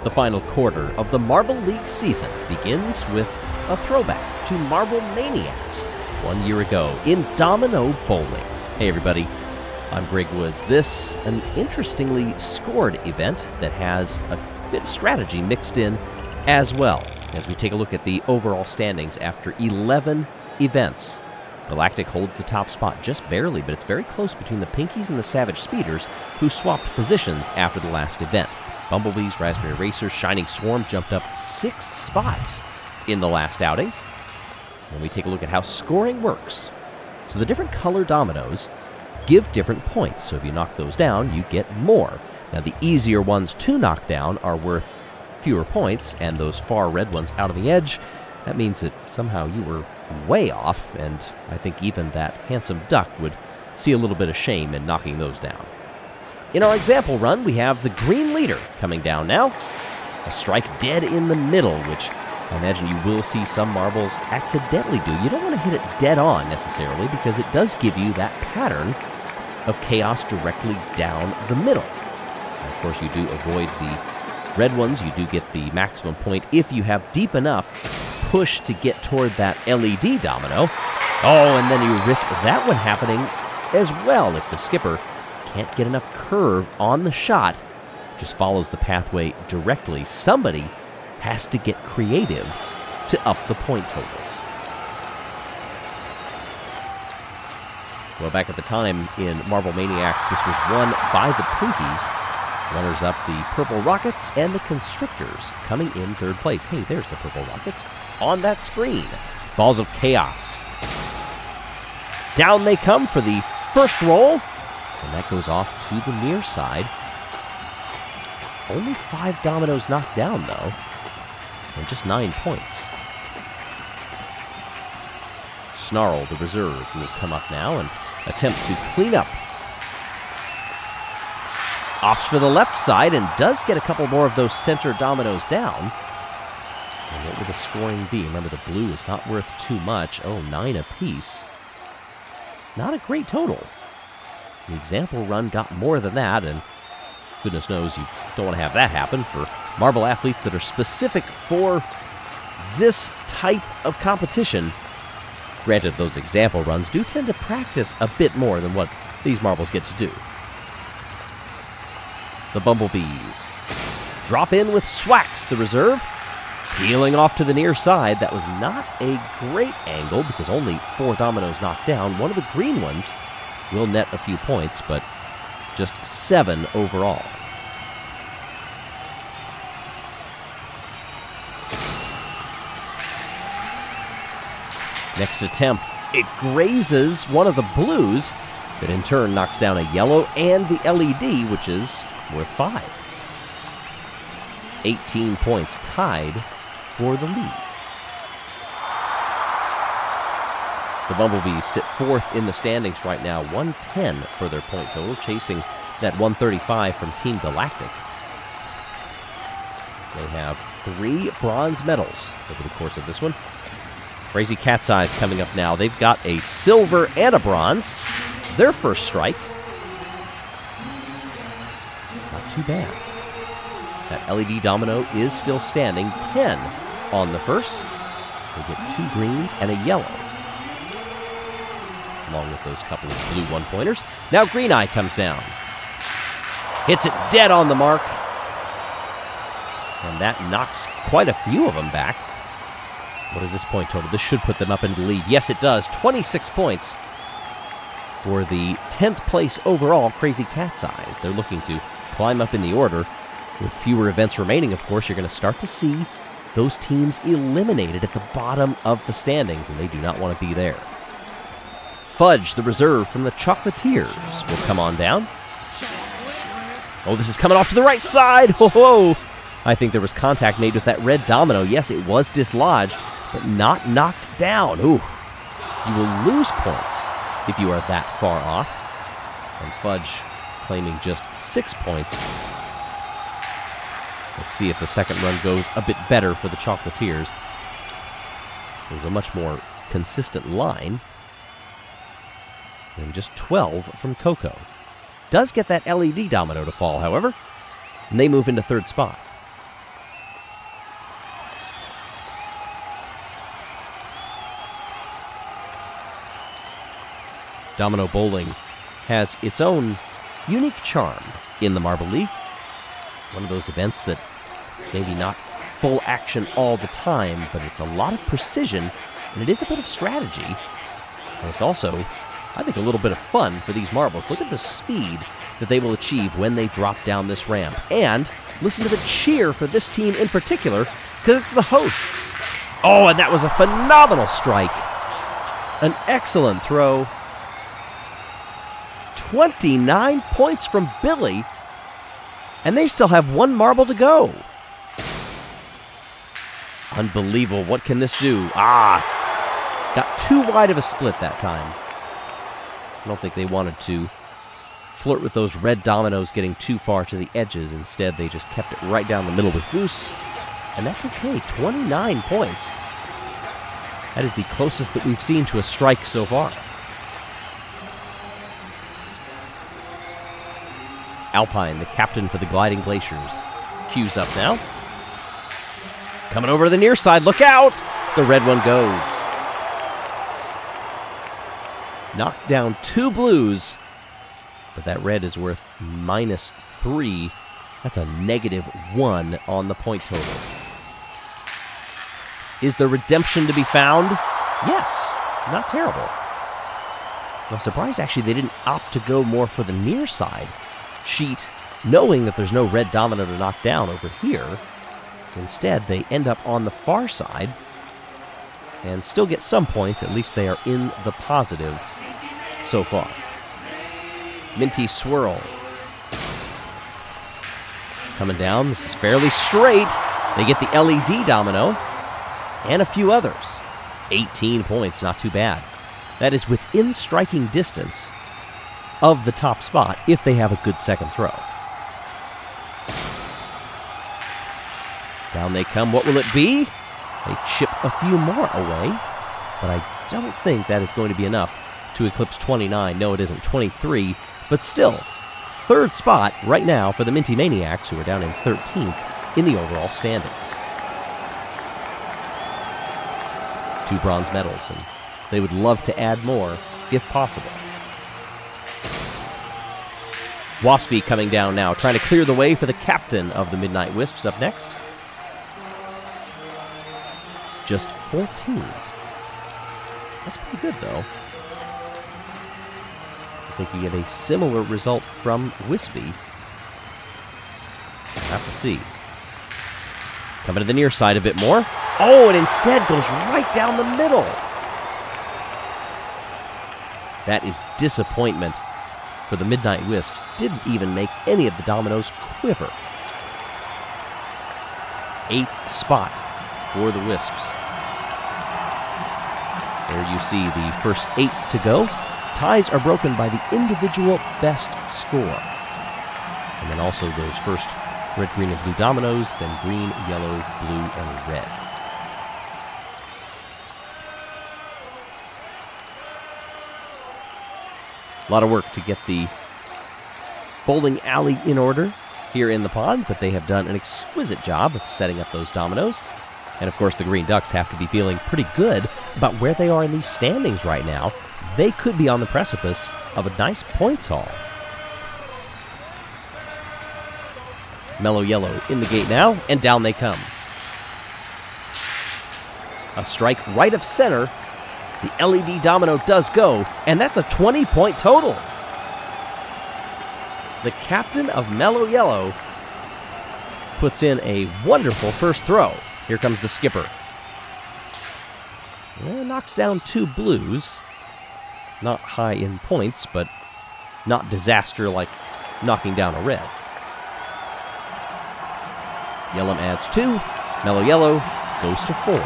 The final quarter of the Marble League season begins with a throwback to Marble Maniax 1 year ago in Domino Bowling. Hey everybody, I'm Greg Woods. This, an interestingly scored event that has a bit of strategy mixed in as well, as we take a look at the overall standings after 11 events. Galactic holds the top spot just barely, but it's very close between the Pinkies and the Savage Speeders, who swapped positions after the last event. Bumblebees, Raspberry Racers, Shining Swarm jumped up 6 spots in the last outing. When we take a look at how scoring works. So the different color dominoes give different points, so if you knock those down, you get more. Now the easier ones to knock down are worth fewer points, and those far red ones out on the edge, that means that somehow you were way off, and I think even that handsome duck would see a little bit of shame in knocking those down. In our example run, we have the green leader coming down now. A strike dead in the middle, which I imagine you will see some marbles accidentally do. You don't want to hit it dead on necessarily, because it does give you that pattern of chaos directly down the middle. And of course, you do avoid the red ones. You do get the maximum point if you have deep enough push to get toward that LED domino. Oh, and then you risk that one happening as well if the skipper can't get enough curve on the shot, just follows the pathway directly. Somebody has to get creative to up the point totals. Well, back at the time in Marble Maniax, this was won by the Pinkies. Runners up the Purple Rockets and the Constrictors coming in third place. Hey, there's the Purple Rockets on that screen. Balls of Chaos. Down they come for the first roll. And that goes off to the near side. Only 5 dominoes knocked down, though. And just 9 points. Snarl, the reserve, will come up now and attempt to clean up. Opts for the left side and does get a couple more of those center dominoes down. And what will the scoring be? Remember, the blue is not worth too much. Oh, 9 apiece. Not a great total. The example run got more than that, and goodness knows you don't want to have that happen for marble athletes that are specific for this type of competition. Granted, those example runs do tend to practice a bit more than what these marbles get to do. The Bumblebees drop in with Swax, the reserve, peeling off to the near side. That was not a great angle because only 4 dominoes knocked down. One of the green ones will net a few points, but just 7 overall. Next attempt, it grazes one of the blues, that in turn knocks down a yellow and the LED, which is worth 5. 18 points tied for the lead. The Bumblebees sit 4th in the standings right now, 110 for their point total, chasing that 135 from Team Galactic. They have 3 bronze medals over the course of this one. Crazy Cat's Eyes coming up now. They've got a silver and a bronze. Their first strike. Not too bad. That LED domino is still standing. 10 on the first. They get 2 greens and a yellow, along with those couple of blue 1-pointers. Now Green Eye comes down. Hits it dead on the mark. And that knocks quite a few of them back. What is this point total? This should put them up into the lead. Yes, it does. 26 points for the 10th place overall Crazy Cat's Eyes. They're looking to climb up in the order. With fewer events remaining, of course, you're going to start to see those teams eliminated at the bottom of the standings, and they do not want to be there. Fudge, the reserve from the Chocolatiers, will come on down. Oh, this is coming off to the right side. Whoa! I think there was contact made with that red domino. Yes, it was dislodged, but not knocked down. Ooh. You will lose points if you are that far off. And Fudge claiming just 6 points. Let's see if the second run goes a bit better for the Chocolatiers. It was a much more consistent line. And just 12 from Coco. Does get that LED domino to fall, however. And they move into third spot. Domino bowling has its own unique charm in the Marble League. One of those events that is maybe not full action all the time, but it's a lot of precision, and it is a bit of strategy. And it's also, I think, a little bit of fun for these marbles. Look at the speed that they will achieve when they drop down this ramp. And listen to the cheer for this team in particular, because it's the hosts. Oh, and that was a phenomenal strike. An excellent throw. 29 points from Billy, and they still have one marble to go. Unbelievable. What can this do? Got too wide of a split that time. I don't think they wanted to flirt with those red dominoes getting too far to the edges. Instead, they just kept it right down the middle with Goose, and that's okay. 29 points. That is the closest that we've seen to a strike so far. Alpine, the captain for the Gliding Glaciers, cues up now. Coming over to the near side. Look out! The red one goes. Knocked down 2 blues, but that red is worth -3. That's a -1 on the point total. Is the redemption to be found? Yes. Not terrible. I'm surprised, actually, they didn't opt to go more for the near side sheet, knowing that there's no red domino to knock down over here. Instead, they end up on the far side and still get some points. At least they are in the positive so far. Minty swirl. Coming down. This is fairly straight. They get the LED domino and a few others. 18 points, not too bad. That is within striking distance of the top spot if they have a good second throw. Down they come. What will it be? They chip a few more away, but I don't think that is going to be enough to eclipse 29. No, it isn't. 23, but still, third spot right now for the Minty Maniacs, who are down in 13th in the overall standings. 2 bronze medals, and they would love to add more if possible. Waspy coming down now, trying to clear the way for the captain of the Midnight Wisps up next. Just 14. That's pretty good, though. I think we get a similar result from Wispy. We'll have to see. Coming to the near side a bit more. Oh, and instead goes right down the middle. That is disappointment for the Midnight Wisps. Didn't even make any of the dominoes quiver. 8th spot for the Wisps. There you see the first 8 to go. Ties are broken by the individual best score. And then also those first red, green, and blue dominoes, then green, yellow, blue, and red. A lot of work to get the bowling alley in order here in the pond, but they have done an exquisite job of setting up those dominoes. And of course, the Green Ducks have to be feeling pretty good about where they are in these standings right now. They could be on the precipice of a nice points haul. Mellow Yellow in the gate now, and down they come. A strike right of center. The LED domino does go, and that's a 20-point total. The captain of Mellow Yellow puts in a wonderful first throw. Here comes the skipper. And knocks down 2 blues. Not high in points, but not disaster like knocking down a red. Yellow adds 2. Mellow Yellow goes to 4.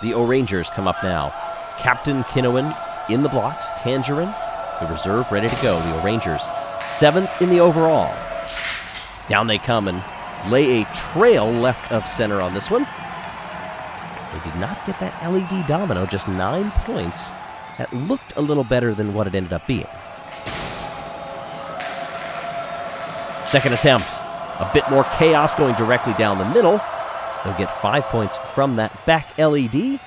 The O-Rangers come up now. Captain Kinnowan in the blocks. Tangerine, the reserve, ready to go. The O-Rangers, 7th in the overall. Down they come and lay a trail left of center on this one. They did not get that LED domino, just 9 points. That looked a little better than what it ended up being. Second attempt. A bit more chaos going directly down the middle. They'll get 5 points from that back LED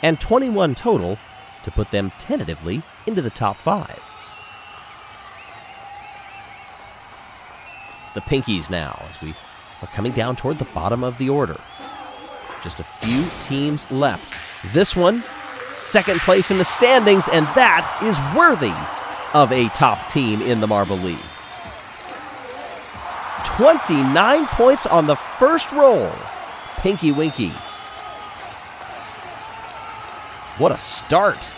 and 21 total to put them tentatively into the top 5. The Pinkies now, as we are coming down toward the bottom of the order. Just a few teams left. This one, second place in the standings, and that is worthy of a top team in the Marble League. 29 points on the first roll. Pinky Winky. What a start.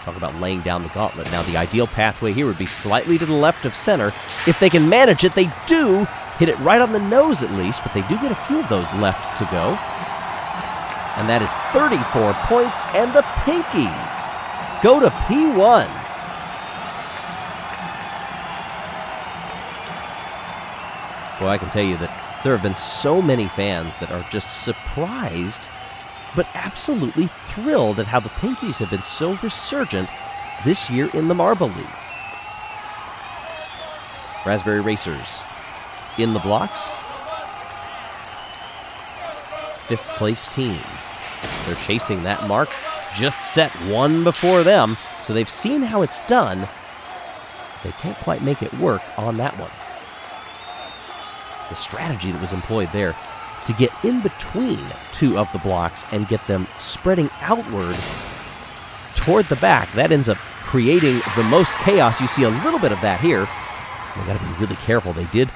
Talk about laying down the gauntlet. Now, the ideal pathway here would be slightly to the left of center. If they can manage it, they do hit it right on the nose at least, but they do get a few of those left to go. And that is 34 points, and the Pinkies go to P1. Well, I can tell you that there have been so many fans that are just surprised but absolutely thrilled at how the Pinkies have been so resurgent this year in the Marble League. Raspberry Racers in the blocks. 5th place team. They're chasing that mark. Just set one before them, so they've seen how it's done. They can't quite make it work on that one. The strategy that was employed there to get in between 2 of the blocks and get them spreading outward toward the back, that ends up creating the most chaos. You see a little bit of that here. They got to be really careful. They did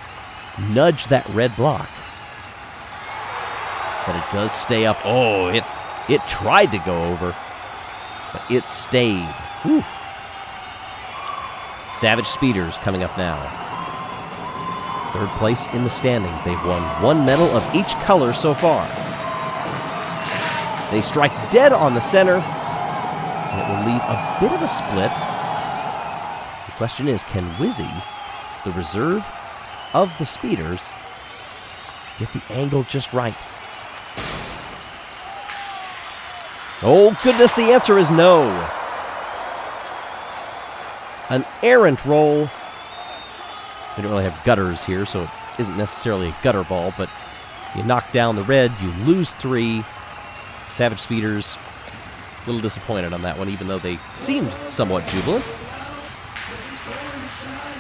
nudge that red block, but it does stay up. Oh, it tried to go over, but it stayed. Whew. Savage Speeders coming up now. 3rd place in the standings. They've won 1 medal of each color so far. They strike dead on the center, and it will leave a bit of a split. The question is, can Wizzy, the reserve of the Speeders, get the angle just right? Oh, goodness, the answer is no. An errant roll. We don't really have gutters here, so it isn't necessarily a gutter ball, but you knock down the red, you lose 3. Savage Speeders, a little disappointed on that one, even though they seemed somewhat jubilant.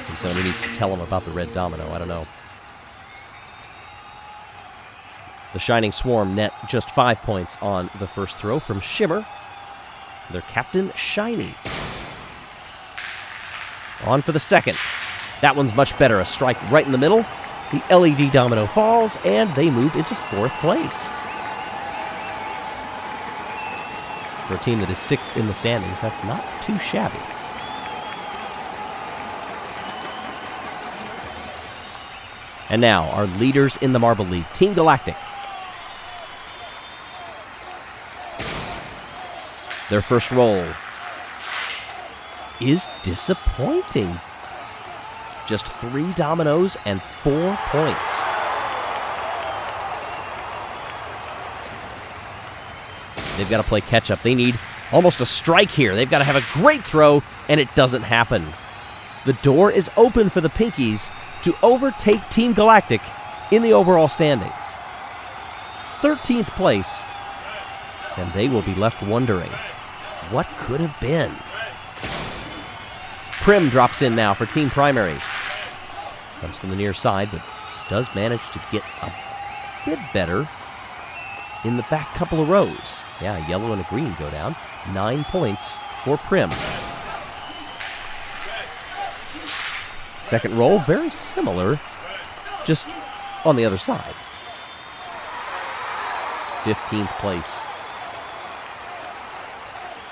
Maybe somebody needs to tell them about the red domino, I don't know. The Shining Swarm net just 5 points on the first throw from Shimmer. Their captain, Shiny. On for the second. That one's much better. A strike right in the middle. The LED domino falls, and they move into 4th place. For a team that is 6th in the standings, that's not too shabby. And now, our leaders in the Marble League, Team Galactic. Their first roll is disappointing. Just 3 dominoes and 4 points. They've got to play catch-up. They need almost a strike here. They've got to have a great throw, and it doesn't happen. The door is open for the Pinkies to overtake Team Galactic in the overall standings. 13th place, and they will be left wondering, what could have been? Prim drops in now for Team Primary. Comes to the near side, but does manage to get a bit better in the back couple of rows. Yeah, a yellow and a green go down. 9 points for Prim. Second roll, very similar, just on the other side. 15th place.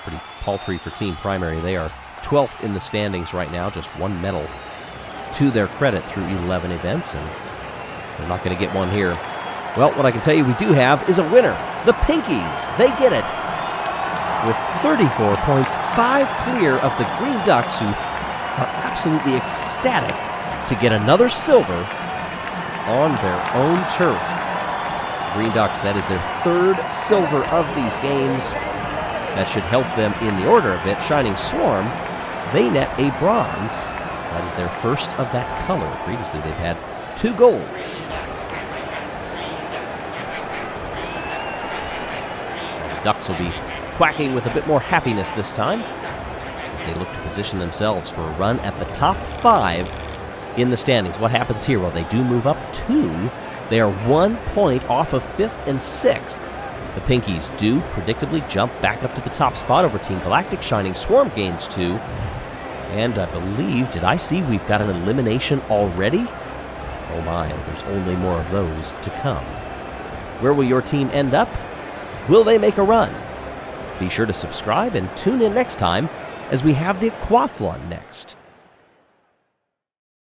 Pretty paltry for Team Primary. They are 12th in the standings right now, just 1 medal to their credit through 11 events, and they're not going to get one here. Well, what I can tell you we do have is a winner. The Pinkies, they get it with 34 points, 5 clear of the Green Ducks, who are absolutely ecstatic to get another silver on their own turf. Green Ducks, that is their 3rd silver of these games. That should help them in the order a bit. Shining Swarm, they net a bronze. That is their first of that color. Previously, they've had 2 golds. Ducks will be quacking with a bit more happiness this time as they look to position themselves for a run at the top 5 in the standings. What happens here? Well, they do move up 2. They are 1 point off of 5th and 6th. The Pinkies do predictably jump back up to the top spot over Team Galactic. Shining Swarm gains 2. And I believe, did I see we've got an elimination already? Oh my, there's only more of those to come. Where will your team end up? Will they make a run? Be sure to subscribe and tune in next time as we have the aquathlon next.